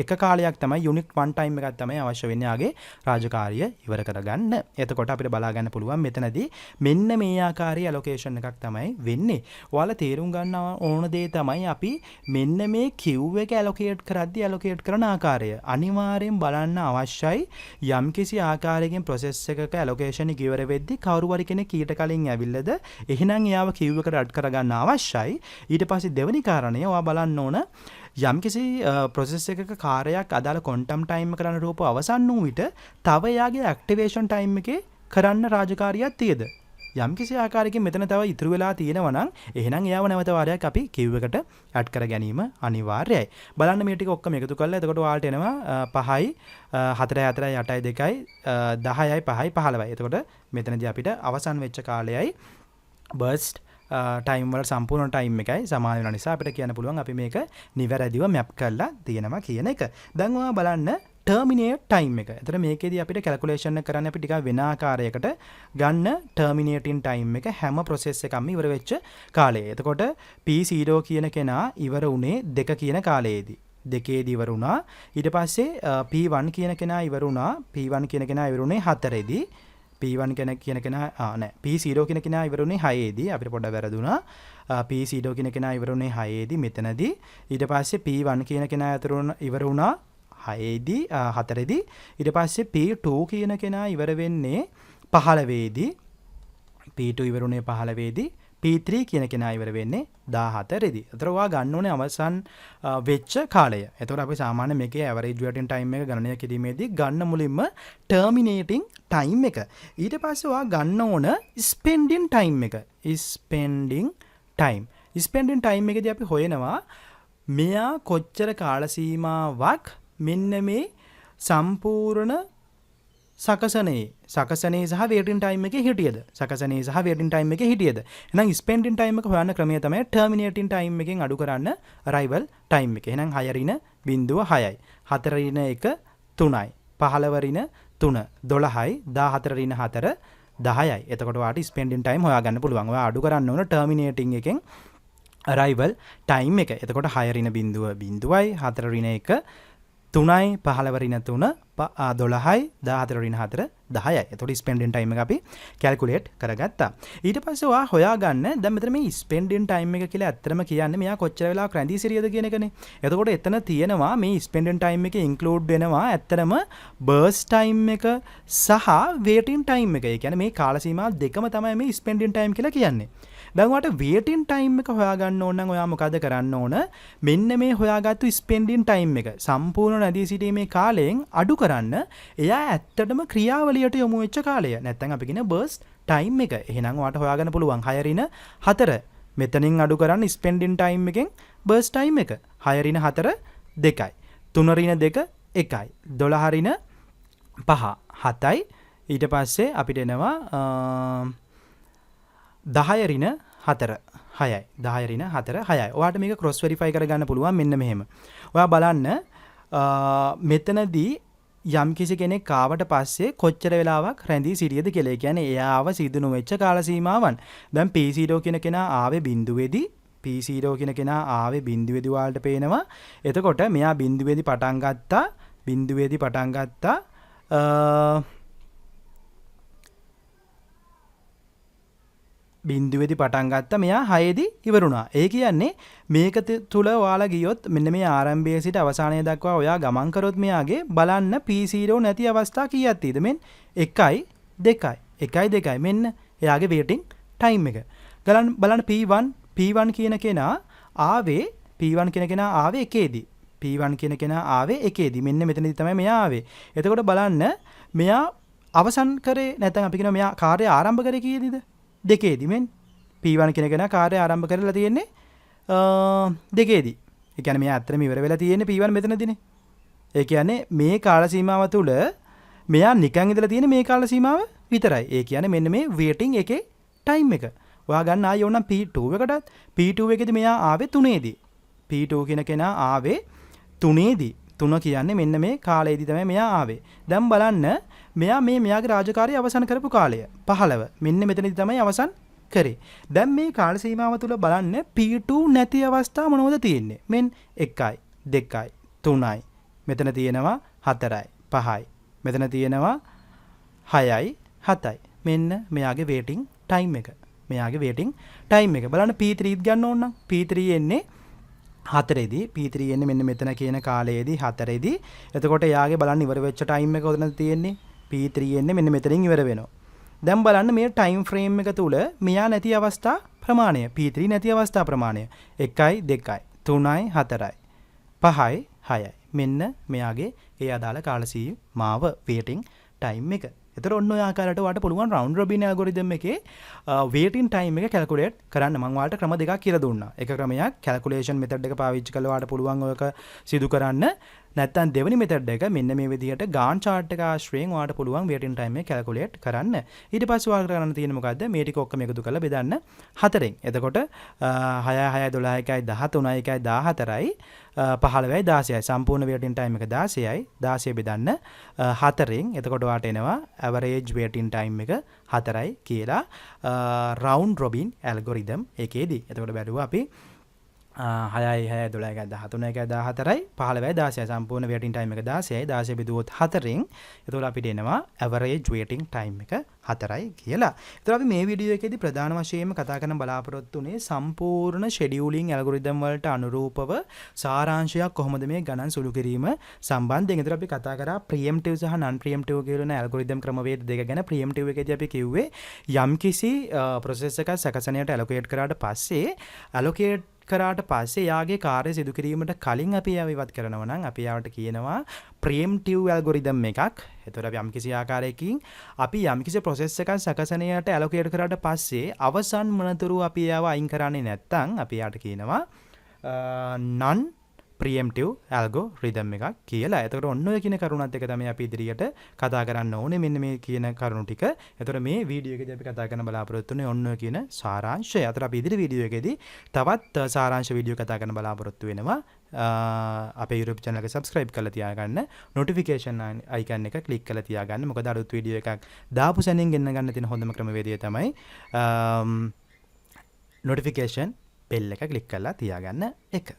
එක කාලයක් තමයි යුනිට් 1 ටයිම් එකක් තමයි අවශ්‍ය වෙන්නේ යාගේ රාජකාරිය ඉවර කරගන්න. එතකොට අපිට බලා ගන්න පුළුවන් මෙතනදී මෙන්න මේ ආකාරයේ ඇලොකේෂන් එකක් තමයි වෙන්නේ. ඔයාලා තේරුම් ගන්න ඕන දේ තමයි අපි මෙන්න මේ queue එක ඇලොකේට් කරද්දී ඇලොකේට් කරන ආකාරය. අනිවාර්යෙන් බලන්න අවශ්‍යයි යම්කිසි ආකාරයකින් process එකක ඇලොකේෂන් එක ඉවර වෙද්දී කවුරු හරි කෙනෙක් ඊට කලින් ඇවිල්ලාද එහෙනම් එයාව queue එකට ඇඩ් කරගන්න අවශ්‍යයි. ඊට පස්සේ දෙවෙනි කාරණය ඔයා බලන්න යම්කිසි process එකක කාර්යයක් අදාළ quantum time එක කරන රූප අවසන් වූ විට තව එයාගේ activation time එකේ කරන්න රාජකාරියක් තියද යම්කිසි ආකාරයකින් මෙතන තව ඉතුරු වෙලා තියෙනවා නම් එහෙනම් එයාව නැවත වාරයක් අපි queue එකට add කර ගැනීම අනිවාර්යයි. බලන්න මේ ටික ඔක්කොම එකතු කරලා එතකොට ඔයාලට එනවා 5යි 4යි 4යි 8යි 2යි 10යි 5යි 15යි. එතකොට මෙතනදී අපිට අවසන් වෙච්ච කාලයයි burst ටයිම් වල සම්පූර්ණ ටයිම් එකයි සමාන වෙන නිසා අපිට කියන්න පුළුවන් අපි මේක නිවැරදිව මැප් කරලා තියෙනවා කියන එක. දැන් ඔයා බලන්න ටර්මිනේට් ටයිම් එක. එතන මේකෙදී අපිට කැල්කියුලේෂන් එක කරන්න අපි ටිකක් වෙන ආකාරයකට ගන්න ටර්මිනේටින් ටයිම් එක හැම process එකක්ම ඉවර වෙච්ච කාලය. එතකොට P0 කියන කෙනා ඉවර උනේ 2 කියන කාලයේදී. දෙකේදී ඉවර වුණා. ඊට පස්සේ P1 කියන කෙනා ඉවර වුණා. P1 කියන කෙනා ඉවර උනේ 4ේදී. P1 කියන කෙනා නෑ P0 කියන කෙනා ඉවරුනේ 6ේදී අපිට පොඩ්ඩක් වැරදුනා. P0 කියන කෙනා ඉවරුනේ 6ේදී මෙතනදී. ඊට පස්සේ P1 කියන කෙනා ඉවර වුණා 6ේදී 4ේදී. ඊට පස්සේ P2 කියන කෙනා ඉවර වෙන්නේ 15ේදී. P2 ඉවරුනේ 15ේදී. P3 කියන කෙනා ඉවර වෙන්නේ 14ේදී. ඒතර ඔයා ගන්න ඕනේ අවසන් වෙච්ච කාලය. ඒතකොට අපි සාමාන්‍ය මේකේ ඇවරේජ් වේටින් ටයිම් එක ගණනය කිරීමේදී ගන්න මුලින්ම ටර්මිනේටින් ටයිම් එක. ඊට පස්සේ ඔයා ගන්න ඕන ස්පෙන්ඩින් ටයිම් එක. ස්පෙන්ඩින් ටයිම්. ස්පෙන්ඩින් ටයිම් එකේදී අපි හොයනවා මෙයා කොච්චර කාල සීමාවක් මෙන්න මේ සම්පූර්ණ සකසනේ සහ වේටින් ටයිම් එකේ හිටියද? සකසනේ සහ වේටින් ටයිම් එකේ හිටියද? එහෙනම් ස්පෙන්ඩින් ටයිම් එක හොයන්න ක්‍රමය තමයි ටර්මිනේටින් ටයිම් එකෙන් අඩු කරන්න අරයිවල් ටයිම් එක. එහෙනම් 6 රින 0.6යි. 4 රින 1 3යි. 15 රින 3 12යි. 14 රින 4 10යි. එතකොට ඔයාට ස්පෙන්ඩින් ටයිම් හොයාගන්න පුළුවන්. ඔයා අඩු කරන්න ඕන ටර්මිනේටින් එකෙන් අරයිවල් ටයිම් එක. එතකොට 6 රින 0.0යි. 4 රින 1 3යි 15 රින 3 12යි 14 රින 4 10යි. එතකොට ස්පෙන්ඩින් ටයිම් එක අපි කැල්කියුලේට් කරගත්තා. ඊට පස්සේ ඔයා හොයාගන්න දැන් මෙතන මේ ස්පෙන්ඩින් ටයිම් එක කියලා ඇත්තටම කියන්නේ මෙයා කොච්චර වෙලාවක් රැඳී සිටියද කියන එකනේ. එතකොට එතන තියෙනවා මේ ස්පෙන්ඩින් ටයිම් එකේ ඉන්ක්ලූඩ් වෙනවා ඇත්තටම බර්ස්ට් ටයිම් එක සහ වේටින් ටයිම් එක. ඒ කියන්නේ මේ කාල සීමා දෙකම තමයි මේ ස්පෙන්ඩින් ටයිම් කියලා කියන්නේ. දැන් ඔයාට වේටින් ටයිම් එක හොයාගන්න ඕන නම් ඔයා මොකද කරන්න ඕන? මෙන්න මේ හොයාගත්තු ස්පෙන්ඩින් ටයිම් එක සම්පූර්ණ නැදී සිටීමේ කාලයෙන් අඩු කරන්න එයා ඇත්තටම ක්‍රියාවලියට යොමු වෙච්ච කාලය. නැත්නම් අපි කියන බර්ස්ට් ටයිම් එක. එහෙනම් ඔයාට හොයාගන්න පුළුවන් 6 රින 4 මෙතනින් අඩු කරන්න ස්පෙන්ඩින් ටයිම් එකෙන් බර්ස්ට් ටයිම් එක. 6 රින 4 2යි. 3 රින 2 1යි. 12 රින 5 7යි. ඊට පස්සේ අපිට එනවා 10 රින 4 6යි. 10 රින 4 6යි. ඔයාට මේක ක්‍රොස් වෙරිෆයි කරගන්න පුළුවන් මෙන්න මෙහෙම. ඔයා බලන්න මෙතනදී යම් කිසි කෙනෙක් ආවට පස්සේ කොච්චර වෙලාවක් රැඳී සිටියද කියලා. ඒ කියන්නේ එයාව සිදු නොවෙච්ච කාල සීමාවන්. දැන් P0 කියන කෙනා ආවේ බිඳුවේදී P0 කියන කෙනා ආවේ බිඳුවේදී වලට පේනවා. එතකොට මෙයා බිඳුවේදී පටන් ගත්තා බිඳුවේදී පටන් ගත්තා මෙයා 6ේදී ඉවරුණා. ඒ කියන්නේ මේක තුල ඔයාලා ගියොත් මෙන්න මේ ආරම්භයේ සිට අවසානය දක්වා ඔයා ගමන් කරොත් මෙයාගේ බලන්න P0 නැති අවස්ථා කීයක් තියෙද? මෙන්න 1යි 2යි 1යි 2යි මෙන්න එයාගේ වේටින් ටයිම් එක. බලන්න P1 කියන කෙනා ආවේ එකේදී. P1 කියන කෙනා ආවේ එකේදී. මෙන්න මෙතනදී තමයි මෙයා ආවේ. එතකොට බලන්න මෙයා අවසන් කරේ නැත්නම් අපි කියනවා මෙයා කාර්යය ආරම්භ කරේ කීයේදීද? දෙකේදී මෙන් P1 කියන කෙනා කාර්යය ආරම්භ කරලා තියෙන්නේ දෙකේදී. ඒ කියන්නේ මෙයා ඇත්තටම ඉවර වෙලා තියෙන්නේ P1 මෙතනදීනේ. ඒ කියන්නේ මේ කාල සීමාව තුළ මෙයා නිකන් ඉඳලා තියෙන්නේ මේ කාල සීමාව විතරයි. ඒ කියන්නේ මෙන්න මේ වේටින් එකේ ටයිම් එක. ඔයා ගන්න ආයෙ ඕනම් P2 එකටත් P2 එකේදී මෙයා ආවේ 3ේදී. P2 කියන කෙනා ආවේ 3ේදී 3 කියන්නේ මෙන්න මේ කාලයේදී තමයි මෙයා ආවේ. දැන් බලන්න මෙයා මෙයාගේ රාජකාරිය අවසන් කරපු කාලය 15. මෙන්න මෙතනදී තමයි අවසන් කරේ. දැන් මේ කාල සීමාව තුල බලන්න P2 නැති අවස්ථා මොනවද තියෙන්නේ? මෙන් 1යි 2යි 3යි. මෙතන තියෙනවා 4යි 5යි. මෙතන තියෙනවා 6යි 7යි. මෙන්න මෙයාගේ waiting time එක. මෙයාගේ waiting time එක. බලන්න P3 ගන්න ඕන නම් P3 එන්නේ 4ේදී P3 එන්නේ මෙන්න මෙතන කියන කාලයේදී 4ේදී. එතකොට එයාගේ බලන්න ඉවර වෙච්ච time එක උතන තියෙන්නේ. P3 එන්නේ මෙන්න මෙතනින් ඉවර වෙනවා. දැන් බලන්න මේ time frame එක තුල මෙයා නැති අවස්ථා ප්‍රමාණය P3 නැති අවස්ථා ප්‍රමාණය 1යි 2යි 3යි 4යි 5යි 6යි. මෙන්න මෙයාගේ ඒ අදාළ කාල සීමාව waiting time එක. එතකොට ඔන්න ඔය ආකාරයට ඔයාලට පුළුවන් round robin algorithm එකේ waiting time එක calculate කරන්න. මම ඔයාලට ක්‍රම දෙකක් කියලා දුන්නා. එක ක්‍රමයක් calculation method එක පාවිච්චි කරලා ඔයාලට පුළුවන් ඔයක සිදු කරන්න. නැත්නම් දෙවෙනි method එක මෙන්න මේ විදිහට Gantt chart එක ආශ්‍රයෙන් ඔයාලට පුළුවන් waiting time එක calculate කරන්න. ඊට පස්සේ ඔයාලට කරන්න තියෙන්නේ මොකද්ද? මේ ටික ඔක්කොම එකතු කරලා බෙදන්න 4ෙන්. එතකොට 6 6 12 1යි 13යි 14යි 15යි 16යි සම්පූර්ණ waiting time එක 16යි 16 බෙදන්න 4ෙන්. එතකොට ඔයාලට එනවා average waiting time එක 4යි කියලා round robin algorithm එකේදී. එතකොට බැලුවා අපි 6යි 6යි 12යි 13යි 14යි 15යි 16යි සම්පූර්ණ waiting time එක 16යි 16 බෙදුවොත් 4ෙන්. එතකොට අපිට එනවා average waiting time එක 4යි කියලා. එතකොට අපි මේ වීඩියෝ එකේදී ප්‍රධාන වශයෙන්ම කතා කරන්න බලාපොරොත්තු වෙන්නේ සම්පූර්ණ scheduling algorithm වලට අනුරූපව සාරාංශයක් කොහොමද මේ ගණන් සුළු කිරීම සම්බන්ධයෙන්. එතකොට අපි කතා කරා preemptive සහ non preemptive කියන algorithm ක්‍රමවේද දෙක ගැන. preemptive එකේදී අපි කිව්වේ යම්කිසි process එකක් සැකසනයට allocate කරාට පස්සේ allocate කරාට පස්සේ යාගේ කාර්ය සිදු කිරීමට කලින් අපි ඒව ඉවත් කරනවා නම් අපි යාවට කියනවා preemptive algorithm එකක්. එතකොට අපි යම්කිසි ආකාරයකින් අපි යම්කිසි process එකක් සැකසනයට allocate කරාට පස්සේ අවසන් මොනතුරු අපි ඒව අයින් කරන්නේ නැත්නම් අපි යාට කියනවා non preemptive algorithm එකක් කියලා. එතකොට ඔන්න ඔය කියන කරුණත් එක තමයි අපි ඉදිරියට කතා කරන්න ඕනේ. මෙන්න මේ කියන කරුණු ටික. එතකොට මේ වීඩියෝ එකේදී අපි කතා කරන්න බලාපොරොත්තු වෙන්නේ ඔන්න ඔය කියන සාරාංශය. අතට අපි ඉදිරි වීඩියෝ එකේදී තවත් සාරාංශ වීඩියෝ කතා කරන්න බලාපොරොත්තු වෙනවා. අපේ YouTube channel එක subscribe කරලා තියාගන්න. notification icon එක click කරලා තියාගන්න. මොකද අලුත් වීඩියෝ එකක් දාපු සැනින් ගෙන්න ගන්න තියෙන හොඳම ක්‍රමවේදය තමයි notification bell එක click කරලා තියාගන්න එක.